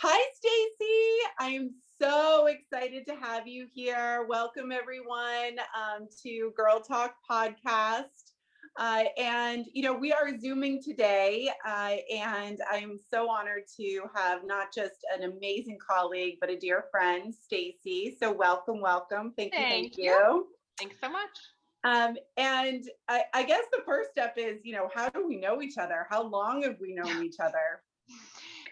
Hi, Stacey. I'm so excited to have you here. Welcome, everyone, to Girl Talk Podcast. We are Zooming today, and I'm so honored to have not just an amazing colleague, but a dear friend, Stacey. So welcome, welcome. Thank you, thank Thank you. you. Thanks so much. I guess the first step is, how do we know each other? How long have we known each other?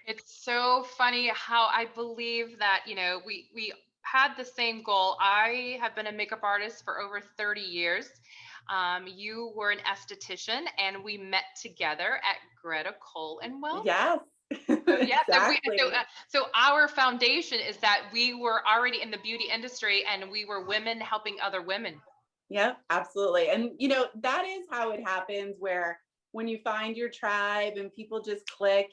It's so funny how I believe that, we had the same goal. I have been a makeup artist for over 30 years. You were an esthetician, and we met together at Greta Cole and Well. Yes, So yeah, exactly. so our foundation is that we were already in the beauty industry, and we were women helping other women. Yeah, absolutely. And that is how it happens, where when you find your tribe and people just click,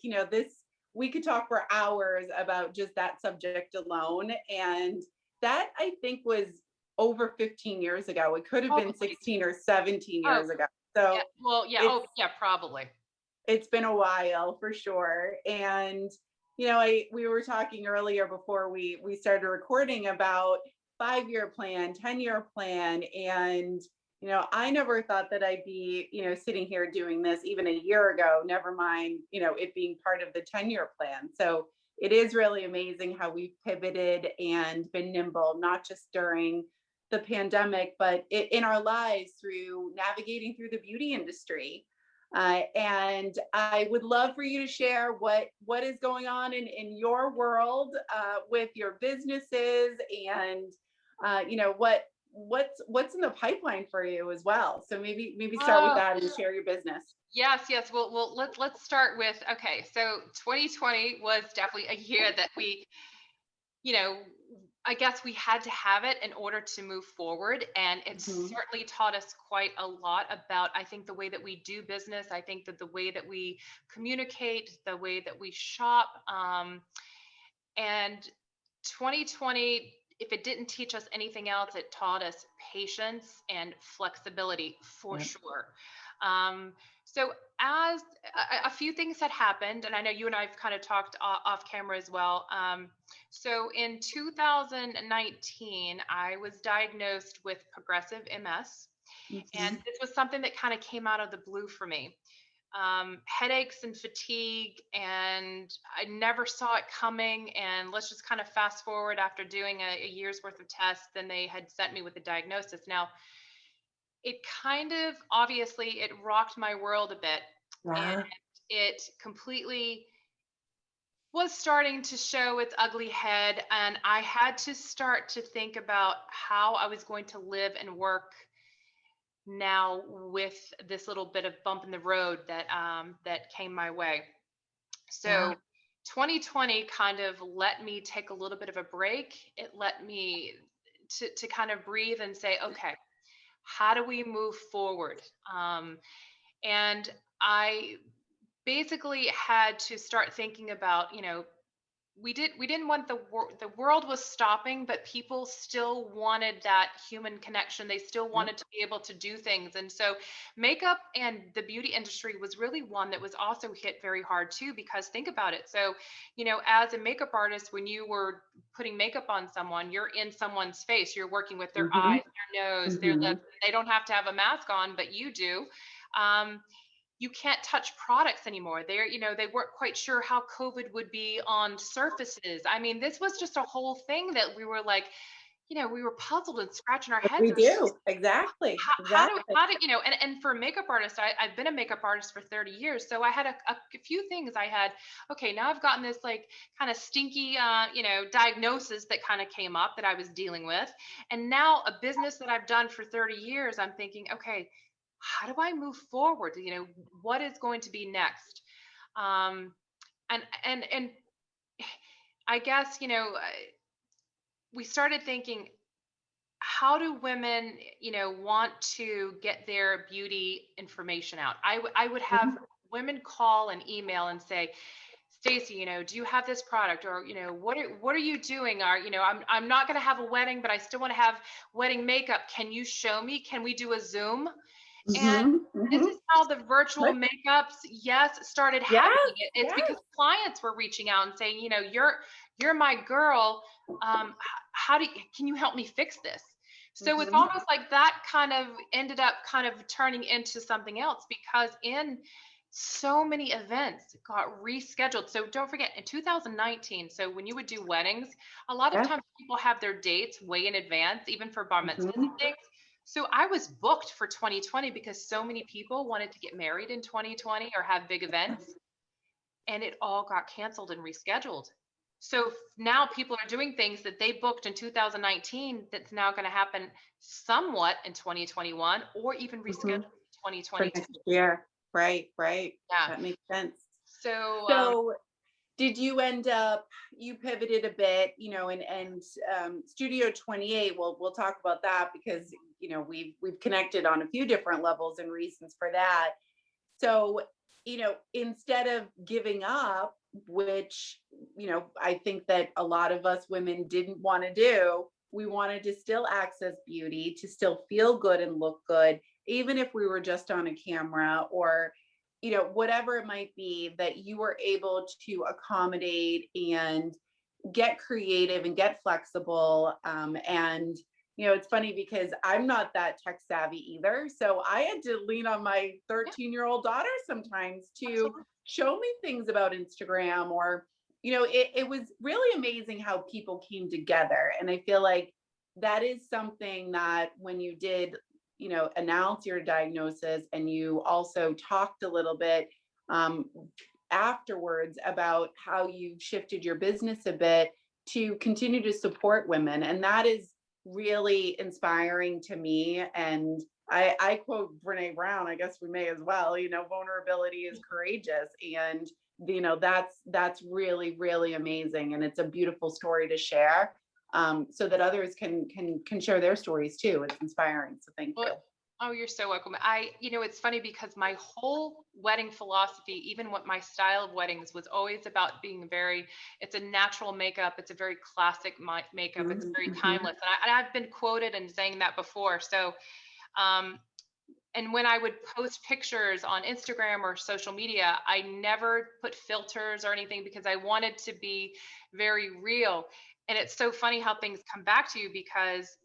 we could talk for hours about just that subject alone. And that, I think, was over 15 years ago. It could have been Probably. 16 or 17 Oh, years ago. yeah. So Well, yeah. it's Oh, yeah, probably. it's been a while for sure. And we were talking earlier before we started recording about 5-year plan, 10-year plan. And I never thought that I'd be sitting here doing this even a year ago, never mind it being part of the 10-year plan. So it is really amazing how we've pivoted and been nimble, not just during the pandemic, but in our lives through navigating through the beauty industry. And I would love for you to share what is going on in your world with your businesses, and what's in the pipeline for you as well. So maybe start with Oh, that and share your business. yes. Well, let's start with, okay. So 2020 was definitely a year that you know, I guess we had to have it in order to move forward, and it Mhm. certainly taught us quite a lot about, I think, the way that we do business. I think that the way that we communicate, the way that we shop, and 2020, if it didn't teach us anything else, it taught us patience and flexibility for Yep. sure. Um, so, as a few things had happened, and I know you and I have kind of talked off camera as well. So, in 2019, I was diagnosed with progressive MS, and Mhm. this was something that kind of came out of the blue for me. Headaches and fatigue, and I never saw it coming. And let's just kind of fast forward, after doing a year's worth of tests, then they had sent me with a diagnosis. Now, it kind of, obviously, it rocked my world a bit, and Yeah. it completely was starting to show its ugly head. And I had to start to think about how I was going to live and work now with this little bit of bump in the road that came my way. Yeah. So 2020 kind of let me take a little bit of a break. It let me to kind of breathe and say, okay, how do we move forward? And I basically had to start thinking about, we didn't want the world was stopping, but people still wanted that human connection. They still Yep. wanted to be able to do things. And so makeup and the beauty industry was really one that was also hit very hard too, because think about it. So, as a makeup artist, when you were putting makeup on someone, you're in someone's face, you're working with their Mhm. eyes, their nose, their Mhm. lips. They don't have to have a mask on, but you do. um, you can't touch products anymore. They weren't quite sure how COVID would be on surfaces. I mean, this was just a whole thing that we were like, we were puzzled and scratching our heads. We do. Exactly. Exactly. How do and for a makeup artist, I've been a makeup artist for 30 years. So I had a few things I had. Okay, now I've gotten this like kind of stinky, diagnosis that kind of came up that I was dealing with. And now a business that I've done for 30 years, I'm thinking, okay, how do I move forward? What is going to be next? Um, and I guess, we started thinking, how do women, want to get their beauty information out? I would have women call and email and say, Stacey, do you have this product? Or, what are you doing? Or, I'm not going to have a wedding, but I still want to have wedding makeup. Can you show me? Can we do a Zoom? And Mm-hmm. this Mm-hmm. is how the virtual Right. makeups, yes, started Yes. happening. It's Yes. because clients were reaching out and saying, you're my girl. How can you help me fix this? So it's Mm-hmm. almost like that kind of ended up kind of turning into something else, because in so many events got rescheduled. So don't forget, in 2019, so when you would do weddings, a lot of Yes. times people have their dates way in advance, even for bar mitzvahs Mm-hmm. and things. So I was booked for 2020 because so many people wanted to get married in 2020 or have big events, and it all got canceled and rescheduled. So now people are doing things that they booked in 2019 that's now going to happen somewhat in 2021, or even rescheduled Mm-hmm. in For 2022. next year. Right. Right. Yeah. That makes sense. So So did you end up, you pivoted a bit, and Studio 28, we'll talk about that because, we've connected on a few different levels and reasons for that. So, instead of giving up, which, I think that a lot of us women didn't want to do, we wanted to still access beauty, to still feel good and look good, even if we were just on a camera or, whatever it might be, that you were able to accommodate and get creative and get flexible. And it's funny because I'm not that tech savvy either. So I had to lean on my yeah, 13-year-old daughter sometimes to absolutely. show me things about Instagram, or, it was really amazing how people came together. And I feel like that is something that when you did, announce your diagnosis, and you also talked a little bit um, afterwards about how you shifted your business a bit to continue to support women. And that is really inspiring to me. And I quote Brene Brown, I guess we may as well, vulnerability is courageous. And that's really, really amazing. And it's a beautiful story to share. So that others can share their stories too. It's inspiring. So thank you. Well, oh, you're so welcome. It's funny because my whole wedding philosophy, even what my style of weddings was always about being it's a natural makeup. It's a very classic makeup. It's very Mm-hmm. timeless. And I've been quoted and saying that before. So, um, and when I would post pictures on Instagram or social media, I never put filters or anything because I wanted to be very real. And it's so funny how things come back to you because,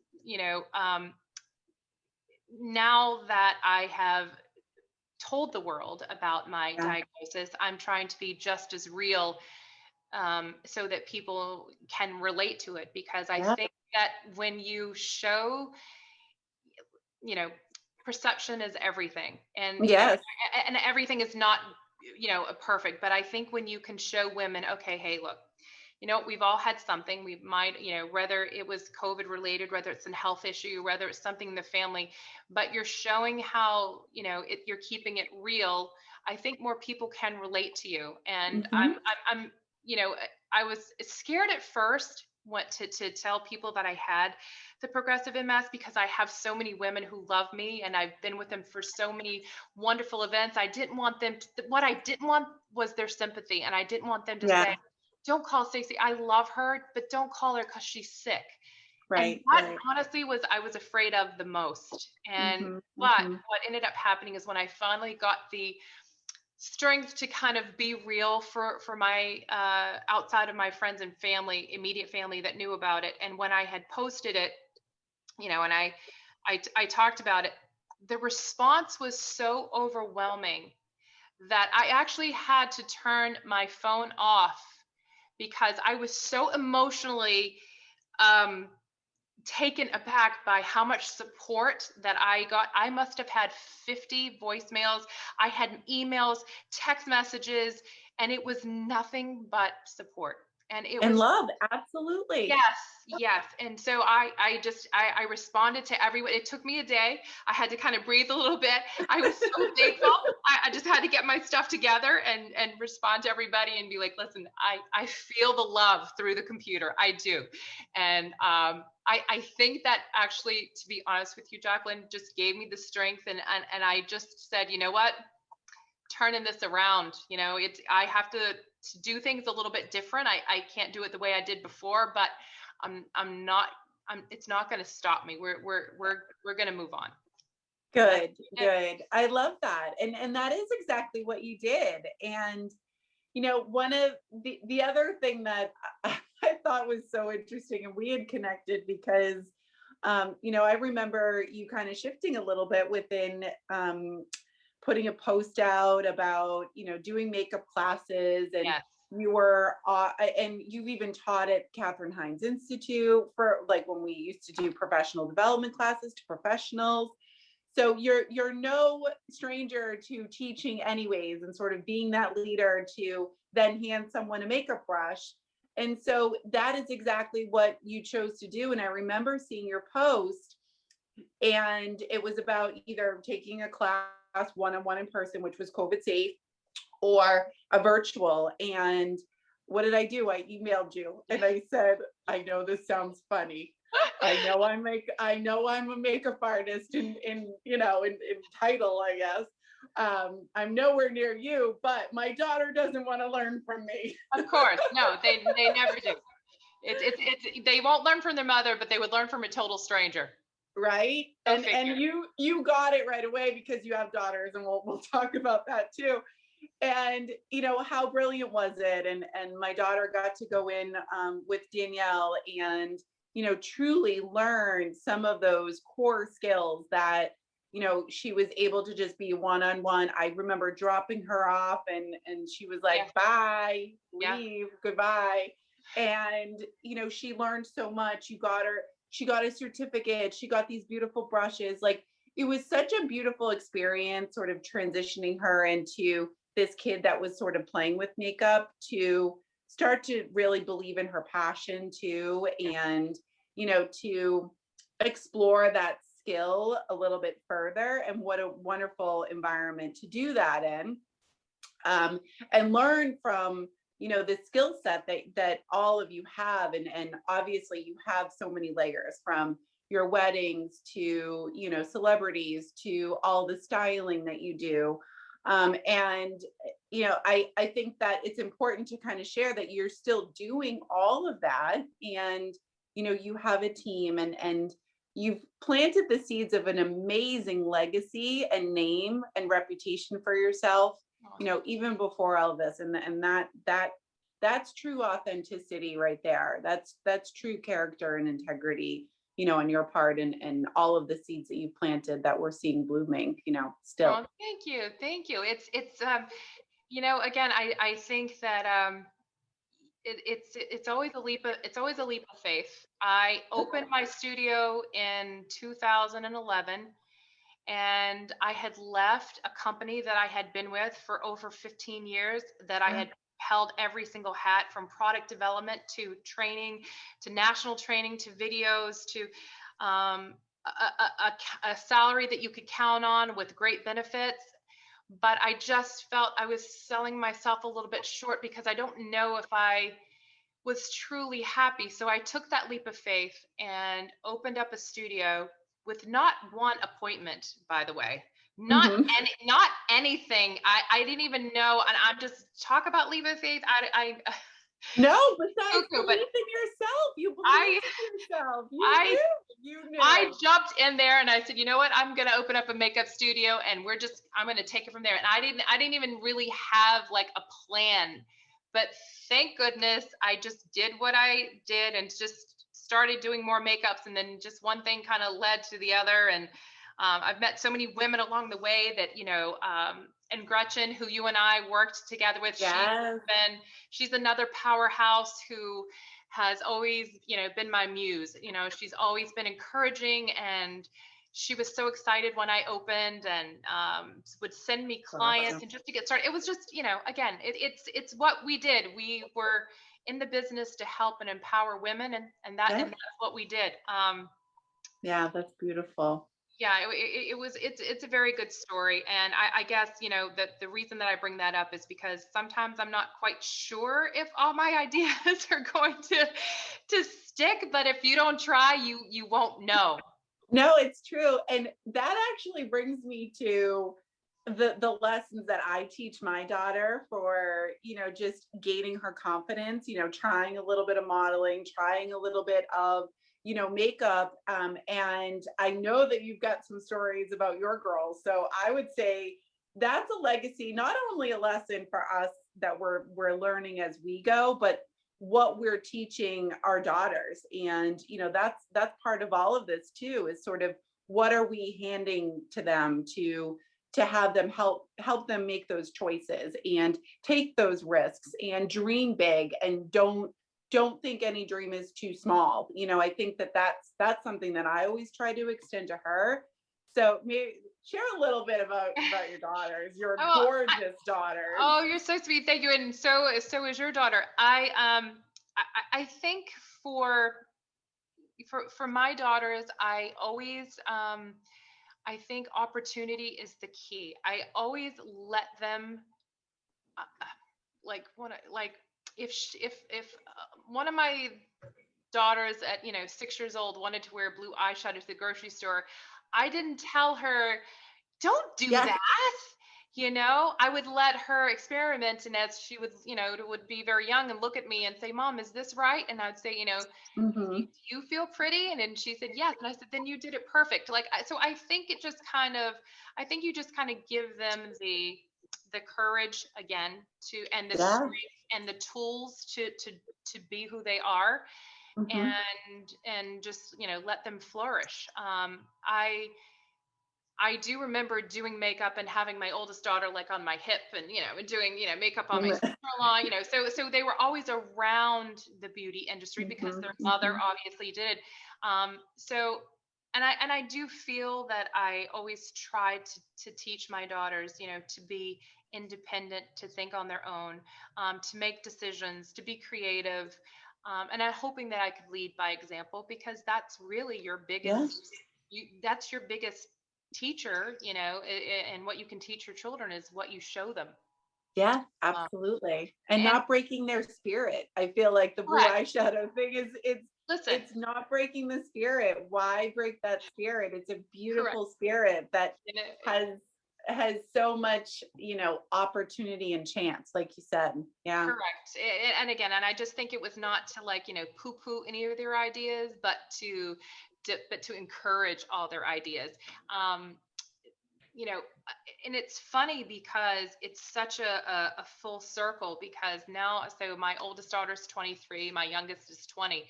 now that I have told the world about my Yeah. diagnosis, I'm trying to be just as real, so that people can relate to it. Because I Yeah. think that when you show, you know, perception is everything, and Yes. and everything is not, perfect. But I think when you can show women, okay, hey, look, we've all had something. We might, whether it was COVID related, whether it's a health issue, whether it's something in the family, but you're showing how, you're keeping it real. I think more people can relate to you. And Mm-hmm. I'm, you know, I was scared at first, what to tell people that I had the progressive MS, because I have so many women who love me and I've been with them for so many wonderful events. I didn't want them to, what I didn't want was their sympathy. And I didn't want them to say, Yeah. don't call Stacey. I love her, but don't call her because she's sick. And Right. that Right. honestly was I was afraid of the most. And Mm-hmm. but Mm-hmm. what ended up happening is when I finally got the strength to kind of be real for my outside of my friends and family, immediate family that knew about it. And when I had posted it, and I talked about it, the response was so overwhelming that I actually had to turn my phone off because I was so emotionally um, taken aback by how much support that I got. I must have had 50 voicemails. I had emails, text messages, and it was nothing but support. And it And was love. Absolutely. yes, yes. And so I responded to everyone. It took me a day. I had to kind of breathe a little bit. I was so thankful. I just had to get my stuff together and respond to everybody and be like, listen, I feel the love through the computer. I do. And I think that actually, to be honest with you, Jaclyn, just gave me the strength, and I just said, you know what? Turning this around, I have to do things a little bit different. I can't do it the way I did before, but I'm not, it's not going to stop me. We're going to move on. Good, It. good. I love that. And that is exactly what you did. And one of the other thing that I thought was so interesting, and we had connected because I remember you kind of shifting a little bit within putting a post out about, doing makeup classes, and Yes. you were and you've even taught at Catherine Hines Institute for, like, when we used to do professional development classes to professionals. So you're no stranger to teaching anyways, and sort of being that leader to then hand someone a makeup brush. And so that is exactly what you chose to do. And I remember seeing your post, and it was about either taking a class one-on-one in person, which was COVID safe, or a virtual. And what did I do? I emailed you and I said, I know this sounds funny. I know I'm a makeup artist in title, I guess. I'm nowhere near you, but my daughter doesn't want to learn from me. Of course. No, they never do. It's they won't learn from their mother, but they would learn from a total stranger. Right. Go And figure. you got it right away because you have daughters, and we'll talk about that too. And how brilliant was it? And my daughter got to go in with Danielle, and truly learn some of those core skills that she was able to just be one-on-one. I remember dropping her off, and she was Yeah. like, bye, Yeah. leave, goodbye. And she learned so much. She got a certificate, she got these beautiful brushes. Like, it was such a beautiful experience, sort of transitioning her into this kid that was sort of playing with makeup to start to really believe in her passion too, and to explore that skill a little bit further. And what a wonderful environment to do that in, and learn from the skill set that all of you have. And obviously you have so many layers, from your weddings to celebrities, to all the styling that you do. And I think that it's important to kind of share that you're still doing all of that, and you have a team, and you've planted the seeds of an amazing legacy and name and reputation for yourself, even before all of this. And that's true authenticity right there. That's true character and integrity, on your part, and all of the seeds that you planted that we're seeing blooming, still. Oh, thank you. Thank you. Again, I think that it's always a leap of faith. I opened my studio in 2011, and I had left a company that I had been with for over 15 years, that I had held every single hat, from product development to training, to national training, to videos, to um, a salary that you could count on with great benefits. But I just felt I was selling myself a little bit short, because I don't know if I was truly happy. So I took that leap of faith and opened up a studio with not one appointment, by the way. Not Hmm. not anything. I didn't even know. And I'm just talk about leap of faith. I No, besides cuckoo, but belief in yourself, you I believed in yourself. I You I knew. jumped in there and I said, you know what? I'm gonna open up a makeup studio, and I'm gonna take it from there. And I didn't even really have like a plan. But thank goodness I just did what I did, and just started doing more makeups, and then just one thing kind of led to the other. And I've met so many women along the way that, and Gretchen, who you and I worked together with, Yes. she's another powerhouse who has always, been my muse. She's always been encouraging, and she was so excited when I opened, and would send me clients, Awesome. and just to get started. It was just, again, it's what we did. We were in the business to help and empower women, and Yep. that's what we did. Yeah, that's beautiful. Yeah, it's a very good story. And I guess, that the reason that I bring that up is because sometimes I'm not quite sure if all my ideas are going to stick, but if you don't try, you won't know. No, it's true. And that actually brings me to the lessons that I teach my daughter for, just gaining her confidence, trying a little bit of modeling, trying a little bit of, makeup. And I know that you've got some stories about your girls. So I would say that's a legacy, not only a lesson for us that we're learning as we go, but what we're teaching our daughters. And that's part of all of this too, is sort of what are we handing to them to have them help them make those choices and take those risks and dream big, and don't think any dream is too small. I think that's something that I always try to extend to her. So maybe share a little bit about your daughters, your Oh, gorgeous daughters. oh, you're so sweet. Thank you. And so is your daughter. I think for for my daughters, I always I think opportunity is the key. I always let them like what like if one of my daughters at 6 years old wanted to wear blue eyeshadow to the grocery store, I didn't tell her don't do Yeah. that. I would let her experiment, and as she would be very young and look at me and say, Mom, is this right? And I'd say, Hmm. do you feel pretty? And then she said yes, and I said, then you did it perfect. So I think it just kind of I think you just kind of give them the courage again to and the Yeah. strength and the tools to be who they are, Hmm. and just let them flourish. I do remember doing makeup and having my oldest daughter like on my hip, and and doing makeup on my sister-in-law. So they were always around the beauty industry because Hmm. their mother Hmm. obviously did. So and I do feel that I always try to teach my daughters, to be independent, to think on their own, to make decisions, to be creative. And I'm hoping that I could lead by example, because that's really your biggest Yes. that's your biggest teacher, and what you can teach your children is what you show them. Yeah, Um, absolutely. And and not breaking their spirit. I feel like the blue correct. eyeshadow thing is Listen, it's not breaking the spirit. Why break that spirit? It's a correct. beautiful spirit that And has has so much, opportunity and chance, like you said. Yeah. correct. And again, and I just think it was not to poo-poo any of their ideas, but to encourage all their ideas. Um, and it's funny because it's such a full circle, because now, so my oldest daughter's 23, my youngest is 20.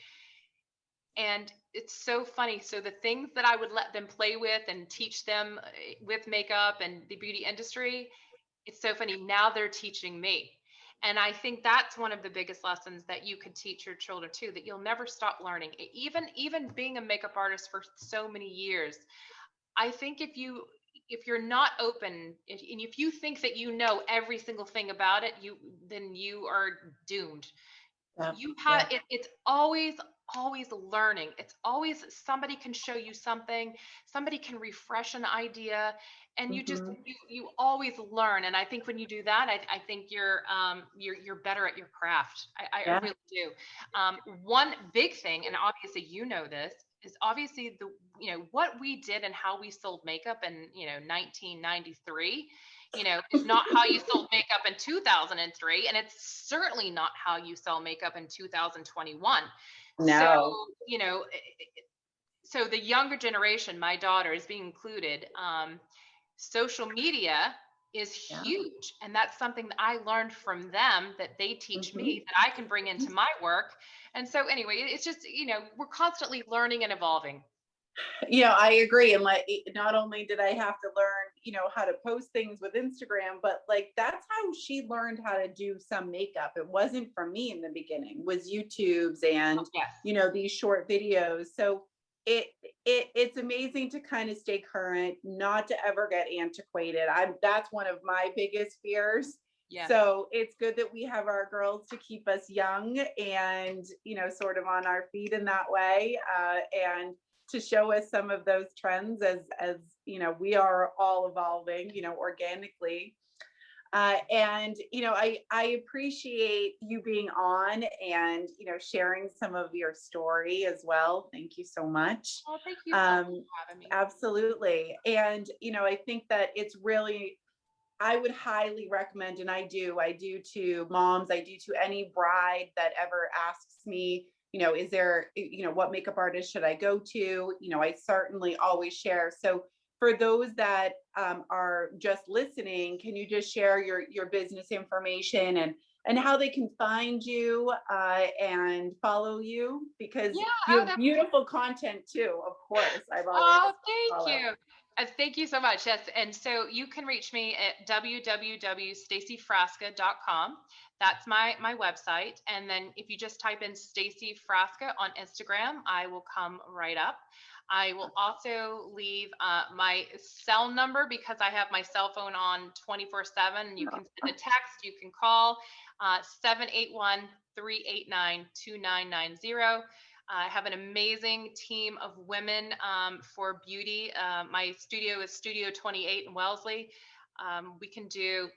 And it's so funny. So the things that I would let them play with and teach them with makeup and the beauty industry, it's so funny. Now they're teaching me. And I think that's one of the biggest lessons that you could teach your children too, that you'll never stop learning. Even being a makeup artist for so many years, I think if you're not open, and if you think that you know every single thing about it, then you are doomed. Yeah. You Yeah. have it's always learning. It's always somebody can show you something, somebody can refresh an idea, and you just Hmm. you always learn. And I think when you do that, I think you're better at your craft. I Yeah. really do. One big thing, and obviously this, is obviously the what we did and how we sold makeup in 1993, is not how you sold makeup in 2003, and it's certainly not how you sell makeup in 2021. So, No. you know, so the younger generation, my daughter is being included. Social media is Yeah. huge, and that's something that I learned from them, that they teach Hmm. me, that I can bring into my work. And so, anyway, it's just we're constantly learning and evolving. I agree. And like, not only did I have to learn, how to post things with Instagram, but like that's how she learned how to do some makeup. It wasn't from me in the beginning, was YouTube's and, Oh, yes. these short videos. So it it's amazing to kind of stay current, not to ever get antiquated. That's one of my biggest fears. Yes. So it's good that we have our girls to keep us young and, sort of on our feet in that way. And to show us some of those trends as we are all evolving organically. And I appreciate you being on and sharing some of your story as well. Thank you so much. Oh, thank you so much um for having me. Absolutely. And I think that it's really, I would highly recommend, and I do to moms, I do to any bride that ever asks me is there, what makeup artist should I go to? I certainly always share. So for those that are just listening, can you just share your business information and how they can find you and follow you? Because Yeah. you Oh, have that's beautiful content too, of course. I've always Oh, thank followed. you. Thank you so much. Yes. And so you can reach me at www.staceyfrasca.com. That's my website. And then if you just type in Stacey Frasca on Instagram, I will come right up. I will also leave my cell number because I have my cell phone on 24/7. You can send a text, you can call 781 I have an amazing team of women for beauty. My studio is Studio 28 in Wellesley. We can do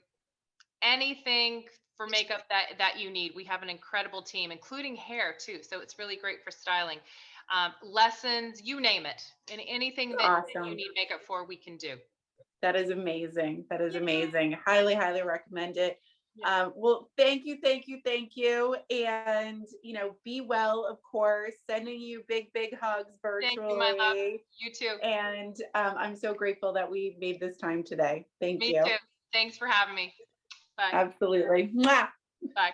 anything for makeup that you need. We have an incredible team, including hair too. So it's really great for styling. Lessons, you name it, and anything that you Awesome. need makeup for, we can do. That is amazing. That is Yeah, amazing. Highly, highly recommend it. yeah. Well, thank you, thank you, thank you. And, be well, of course, sending you big, big hugs Thank you, my love. virtually. You too. And I'm so grateful that we made this time today. Thank Me you. too. Thanks for having me. Bye. Absolutely. Mwah. Bye.